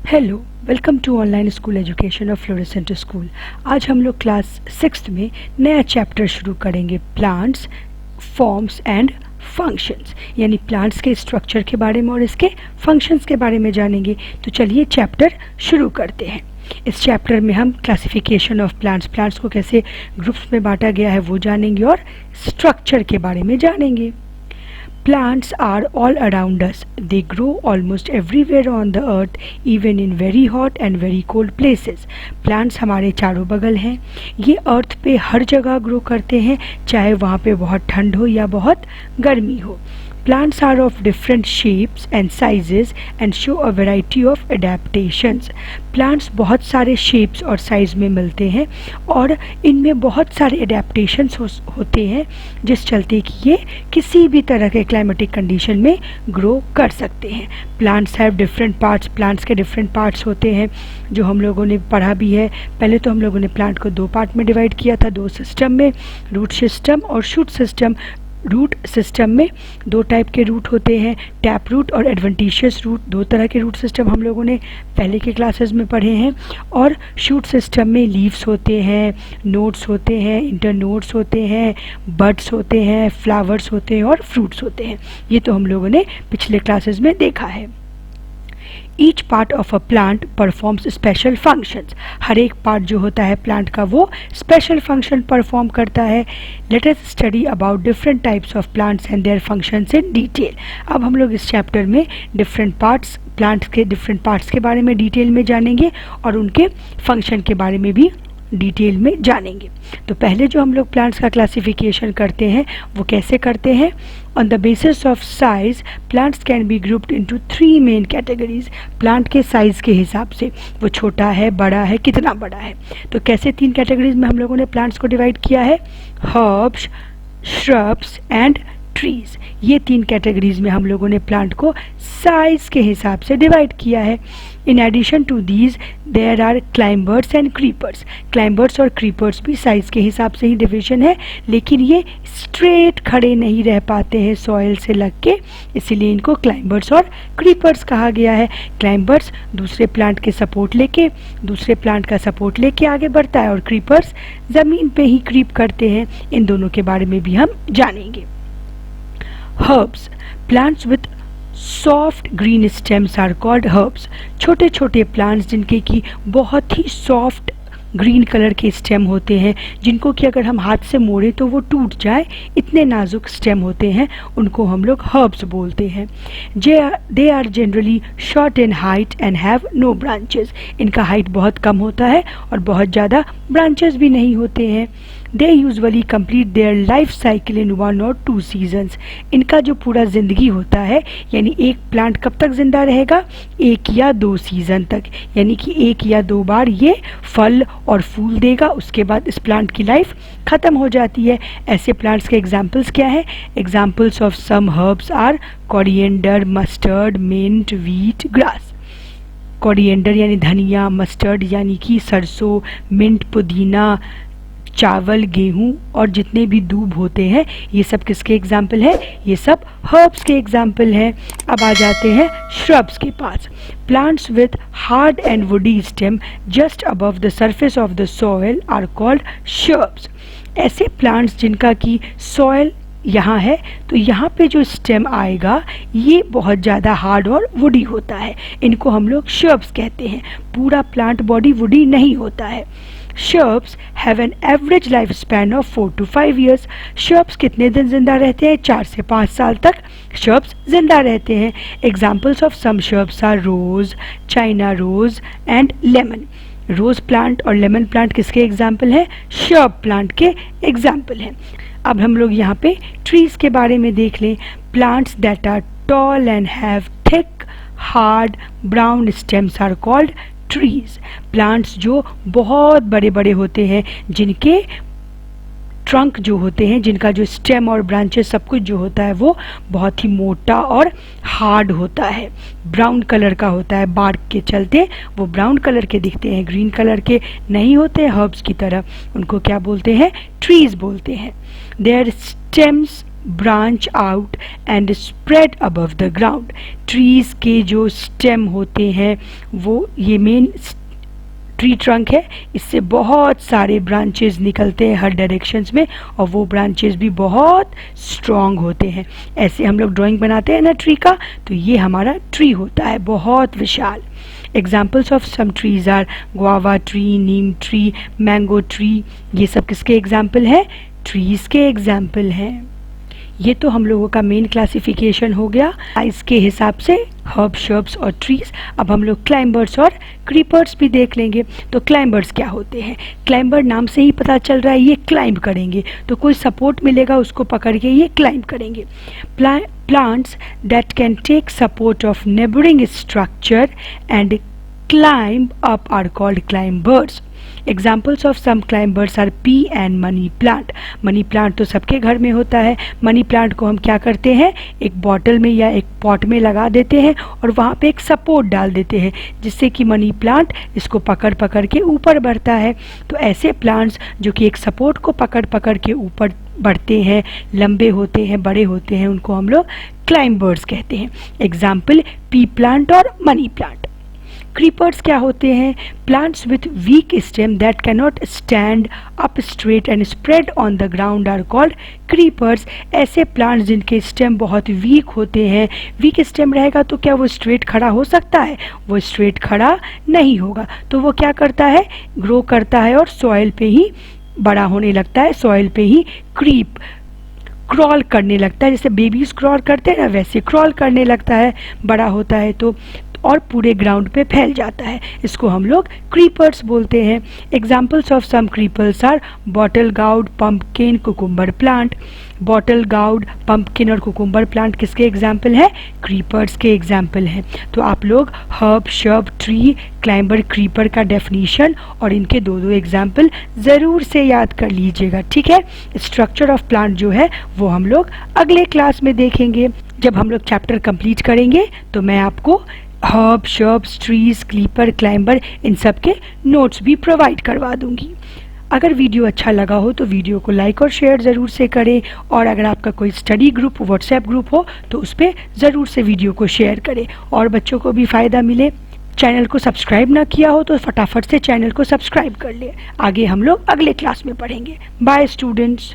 Hello, welcome to online school education of Fluorescent School. आज हम लोग क्लास 6 में नया चैप्टर शुरू करेंगे, प्लांट्स, फॉर्म्स एंड फंक्शंस, यानी प्लांट्स के स्ट्रक्चर के बारे में और इसके फंक्शंस के बारे में जानेंगे। तो चलिए चैप्टर शुरू करते हैं। इस चैप्टर में हम क्लासिफिकेशन ऑफ प्लांट्स को कैसे ग्रुप्स में बांटा गया है वो जानेंगे और स्ट्रक्चर के बारे में जानेंगे। Plants are all around us. They grow almost everywhere on the earth, even in very hot and very cold places. Plants हमारे चारों बगल हैं। ये अर्थ पे हर जगह ग्रो करते हैं, चाहे वहाँ पे बहुत ठंड हो या बहुत गर्मी हो। Plants are of different shapes and sizes and show a variety of adaptations. Plants बहुत सारे shapes और size में मिलते हैं और इनमें बहुत सारे adaptations होते हैं जिस चलते कि ये किसी भी तरह के climatic condition में grow कर सकते हैं। Plants have different parts. Plants के different parts होते हैं जो हम लोगों ने पढ़ा भी है। पहले तो हम लोगों ने प्लांट को दो पार्ट में डिवाइड किया था, दो सिस्टम में, रूट सिस्टम और शूट सिस्टम। रूट सिस्टम में दो टाइप के रूट होते हैं, टैप रूट और एडवेंटिशियस रूट। दो तरह के रूट सिस्टम हम लोगों ने पहले के क्लासेस में पढ़े हैं। और शूट सिस्टम में लीव्स होते हैं, नोड्स होते हैं, इंटरनोड्स होते हैं, बड्स होते हैं, फ्लावर्स होते हैं और फ्रूट्स होते हैं। ये तो हम लोगों ने पिछले क्लासेस में देखा है। Each part of a plant performs special functions. हर एक पार्ट जो होता है प्लांट का वो स्पेशल फंक्शन परफॉर्म करता है। Let us study about different types of plants and their functions in detail. अब हम लोग इस चैप्टर में डिफरेंट पार्ट्स, प्लांट्स के डिफरेंट पार्ट्स के बारे में डिटेल में जानेंगे और उनके फंक्शन के बारे में भी डिटेल में जानेंगे। तो पहले जो हम लोग प्लांट्स का क्लासिफिकेशन करते हैं वो कैसे करते हैं? On the basis of size plants can be grouped into 3 main categories. Plant के साइज के हिसाब से वो छोटा है, बड़ा है, कितना बड़ा है। तो कैसे 3 कैटेगरीज में हम लोगों ने प्लांट्स को डिवाइड किया है? Herbs, shrubs and trees. ये 3 कैटेगरीज में हम लोगों ने प्लांट को साइज के हिसाब से डिवाइड किया है। In addition to these there are climbers and creepers. Climbers और क्रीपर्स भी साइज के हिसाब से ही डिवीजन है, लेकिन ये स्ट्रेट खड़े नहीं रह पाते हैं सॉइल से लग के, इसीलिए इनको क्लाइंबर्स और क्रीपर्स कहा गया है। क्लाइंबर्स दूसरे प्लांट के सपोर्ट लेके, दूसरे प्लांट का सपोर्ट लेके आगे बढ़ता है और क्रीपर्स ज़मीन पे ही क्रीप करते हैं। इन दोनों के बारे में भी हम जानेंगे। Herbs, plants with soft green stems are called herbs. छोटे छोटे प्लांट्स जिनके की बहुत ही सॉफ्ट ग्रीन कलर के स्टेम होते हैं, जिनको कि अगर हम हाथ से मोड़े तो वो टूट जाए, इतने नाजुक स्टेम होते हैं, उनको हम लोग हर्ब्स बोलते हैं। They are generally short in height and have no branches. इनका हाइट बहुत कम होता है और बहुत ज़्यादा ब्रांचेस भी नहीं होते हैं। They usually complete their life cycle in 1 or 2 seasons. इनका जो पूरा ज़िंदगी होता है, यानी एक प्लांट कब तक ज़िंदा रहेगा? 1 या 2 सीज़न तक, यानी कि 1 या 2 बार ये फल और फूल देगा, उसके बाद इस प्लांट की लाइफ ख़त्म हो जाती है। ऐसे प्लांट्स के एग्जाम्पल्स क्या है? Examples of some herbs are coriander, mustard, mint, wheat, grass. Coriander यानी धनिया, मस्टर्ड यानी कि सरसों, मिंट पुदीना, चावल, गेहूं और जितने भी दूब होते हैं, ये सब किसके एग्जाम्पल है? ये सब हर्ब्स के एग्जाम्पल हैं। अब आ जाते हैं श्रब्स के पास। Plants with hard and woody stem just above the surface of the soil are called shrubs. ऐसे प्लांट्स जिनका की सॉइल यहाँ है, तो यहाँ पे जो स्टेम आएगा ये बहुत ज़्यादा हार्ड और वुडी होता है, इनको हम लोग श्रब्स कहते हैं। पूरा प्लांट बॉडी वुडी नहीं होता है। Shrubs have an average lifespan of 4 to 5 years. Shrubs कितने दिन जिंदा रहते हैं? 4 से 5 साल तक shrubs जिंदा रहते हैं। Examples of some shrubs are rose, China rose and lemon. Rose plant और लेमन प्लांट किसके एग्जाम्पल हैं? श्रब प्लांट के एग्जाम्पल हैं। अब हम लोग यहाँ पे ट्रीज के बारे में देख लें। Plants that are tall and have thick hard brown stems are called trees. Plants जो बहुत बड़े बड़े होते हैं, जिनके ट्रंक जो होते हैं, जिनका जो स्टेम और ब्रांचेस सब कुछ जो होता है वो बहुत ही मोटा और हार्ड होता है, ब्राउन कलर का होता है। बार्क के चलते वो ब्राउन कलर के दिखते हैं, ग्रीन कलर के नहीं होते हर्ब्स की तरह। उनको क्या बोलते हैं? ट्रीज बोलते हैं। Their stems branch out and spread above the ground. Trees के जो स्टेम होते हैं वो, ये मेन ट्री ट्रंक है, इससे बहुत सारे ब्रांचेस निकलते हैं हर डायरेक्शंस में और वो ब्रांचेस भी बहुत स्ट्रॉन्ग होते हैं। ऐसे हम लोग ड्राइंग बनाते हैं ना ट्री का, तो ये हमारा ट्री होता है बहुत विशाल। Examples of some trees are guava tree, neem tree, mango tree. ये सब किसके एग्जाम्पल हैं? ट्रीज के एग्जाम्पल हैं। ये तो हम लोगों का मेन क्लासिफिकेशन हो गया इसके हिसाब से हर्ब, शर्ब्स और ट्रीज। अब हम लोग क्लाइंबर्स और क्रीपर्स भी देख लेंगे। तो क्लाइंबर्स क्या होते हैं? क्लाइंबर नाम से ही पता चल रहा है ये क्लाइंब करेंगे, तो कोई सपोर्ट मिलेगा उसको पकड़ के ये क्लाइंब करेंगे। Plants that can take support of neighbouring structure and climb up are called climbers. Examples of some climbers are pea and money plant. Money plant तो सबके घर में होता है। मनी प्लांट को हम क्या करते हैं? एक बॉटल में या एक पॉट में लगा देते हैं और वहाँ पे एक सपोर्ट डाल देते हैं जिससे कि मनी प्लांट इसको पकड़ पकड़ के ऊपर बढ़ता है। तो ऐसे प्लांट्स जो कि एक सपोर्ट को पकड़ पकड़ के ऊपर बढ़ते हैं, लंबे होते हैं, बड़े होते हैं, उनको हम लोग क्लाइंबर्स कहते हैं। एग्जाम्पल पी प्लांट और मनी प्लांट। क्रीपर्स क्या होते हैं? Plants with weak stem that cannot stand up straight and spread on the ground are called creepers. ऐसे प्लांट्स जिनके स्टेम बहुत वीक होते हैं, वीक स्टेम रहेगा तो क्या वो स्ट्रेट खड़ा हो सकता है? वो स्ट्रेट खड़ा नहीं होगा। तो वो क्या करता है? ग्रो करता है और सॉइल पे ही बड़ा होने लगता है, सॉइल पे ही क्रॉल करने लगता है। जैसे बेबीज क्रॉल करते हैं ना, वैसे क्रॉल करने लगता है, बड़ा होता है तो, और पूरे ग्राउंड पे फैल जाता है। इसको हम लोग क्रीपर्स बोलते हैं। Examples of some creepers are bottle gourd, pumpkin, cucumber plant. Bottle gourd, pumpkin और कुकुम्बर प्लांट किसके एग्जाम्पल है? क्रीपर्स के एग्जाम्पल हैं। तो आप लोग herb, shrub, tree, climber, creeper का डेफिनेशन और इनके दो दो एग्जाम्पल ज़रूर से याद कर लीजिएगा, ठीक है। स्ट्रक्चर ऑफ प्लांट जो है वो हम लोग अगले क्लास में देखेंगे। जब हम लोग चैप्टर कंप्लीट करेंगे तो मैं आपको herb, shrubs, trees, creeper, climber इन सब के नोट्स भी प्रोवाइड करवा दूंगी। अगर वीडियो अच्छा लगा हो तो वीडियो को लाइक और शेयर ज़रूर से करें, और अगर आपका कोई स्टडी ग्रुप, व्हाट्सएप ग्रुप हो तो उस पर ज़रूर से वीडियो को शेयर करें और बच्चों को भी फ़ायदा मिले। चैनल को सब्सक्राइब ना किया हो तो फटाफट से चैनल को सब्सक्राइब कर ले। आगे हम लोग अगले क्लास में पढ़ेंगे। Bye students.